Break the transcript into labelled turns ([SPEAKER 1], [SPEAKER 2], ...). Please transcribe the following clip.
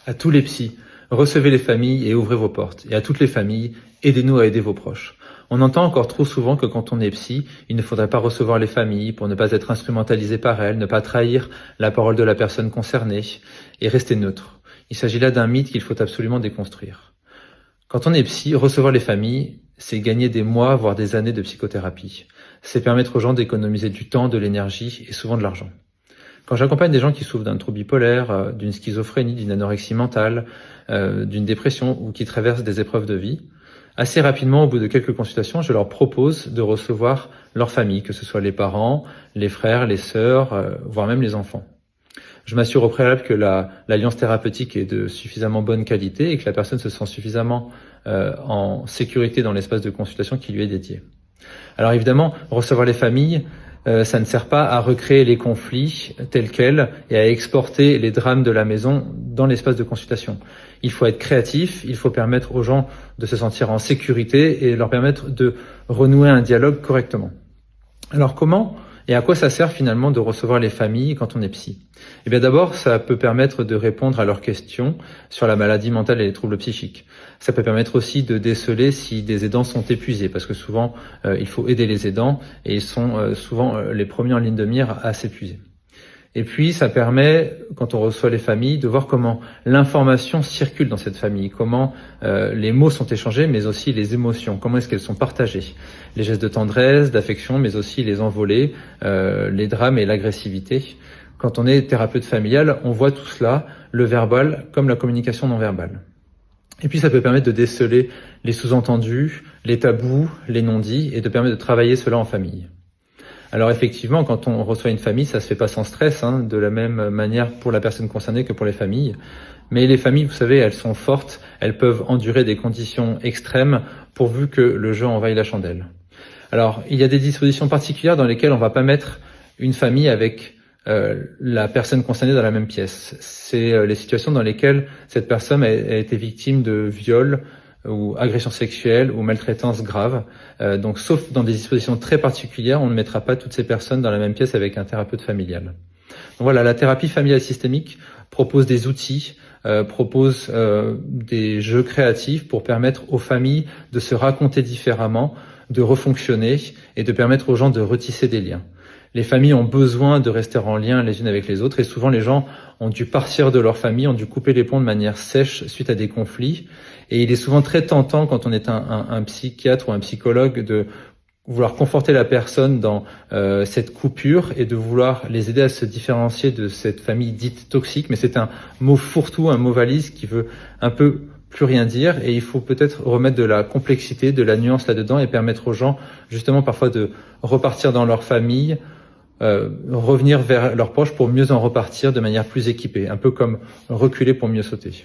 [SPEAKER 1] À tous les psys, recevez les familles et ouvrez vos portes. Et à toutes les familles, aidez-nous à aider vos proches. On entend encore trop souvent que quand on est psy, il ne faudrait pas recevoir les familles pour ne pas être instrumentalisé par elles, ne pas trahir la parole de la personne concernée et rester neutre. Il s'agit là d'un mythe qu'il faut absolument déconstruire. Quand on est psy, recevoir les familles, c'est gagner des mois, voire des années de psychothérapie. C'est permettre aux gens d'économiser du temps, de l'énergie et souvent de l'argent. Quand j'accompagne des gens qui souffrent d'un trouble bipolaire, d'une schizophrénie, d'une anorexie mentale, d'une dépression ou qui traversent des épreuves de vie, assez rapidement, au bout de quelques consultations, je leur propose de recevoir leur famille, que ce soit les parents, les frères, les sœurs, voire même les enfants. Je m'assure au préalable que l'alliance thérapeutique est de suffisamment bonne qualité et que la personne se sent suffisamment en sécurité dans l'espace de consultation qui lui est dédié. Alors évidemment, recevoir les familles, ça ne sert pas à recréer les conflits tels quels et à exporter les drames de la maison dans l'espace de consultation. Il faut être créatif, il faut permettre aux gens de se sentir en sécurité et leur permettre de renouer un dialogue correctement. Alors comment et à quoi ça sert finalement de recevoir les familles quand on est psy? Eh bien d'abord, ça peut permettre de répondre à leurs questions sur la maladie mentale et les troubles psychiques. Ça peut permettre aussi de déceler si des aidants sont épuisés, parce que souvent, il faut aider les aidants et ils sont souvent les premiers en ligne de mire à s'épuiser. Et puis, ça permet, quand on reçoit les familles, de voir comment l'information circule dans cette famille, comment les mots sont échangés, mais aussi les émotions, comment est-ce qu'elles sont partagées. Les gestes de tendresse, d'affection, mais aussi les envolées, les drames et l'agressivité. Quand on est thérapeute familial, on voit tout cela, le verbal comme la communication non verbale. Et puis, ça peut permettre de déceler les sous-entendus, les tabous, les non-dits, et de permettre de travailler cela en famille. Alors effectivement, quand on reçoit une famille, ça se fait pas sans stress, de la même manière pour la personne concernée que pour les familles. Mais les familles, vous savez, elles sont fortes, elles peuvent endurer des conditions extrêmes pourvu que le jeu envahit la chandelle. Alors, il y a des dispositions particulières dans lesquelles on va pas mettre une famille avec la personne concernée dans la même pièce. C'est les situations dans lesquelles cette personne a été victime de viol, ou agression sexuelle ou maltraitance grave. Donc, sauf dans des dispositions très particulières, on ne mettra pas toutes ces personnes dans la même pièce avec un thérapeute familial. Donc voilà, la thérapie familiale systémique propose des outils, propose des jeux créatifs pour permettre aux familles de se raconter différemment, de refonctionner et de permettre aux gens de retisser des liens. Les familles ont besoin de rester en lien les unes avec les autres et souvent les gens ont dû partir de leur famille, ont dû couper les ponts de manière sèche suite à des conflits. Et il est souvent très tentant quand on est un psychiatre ou un psychologue de vouloir conforter la personne dans cette coupure et de vouloir les aider à se différencier de cette famille dite toxique. Mais c'est un mot fourre-tout, un mot valise qui veut un peu plus rien dire et il faut peut-être remettre de la complexité, de la nuance là-dedans et permettre aux gens justement parfois de repartir dans leur famille, revenir vers leurs proches pour mieux en repartir de manière plus équipée, un peu comme reculer pour mieux sauter.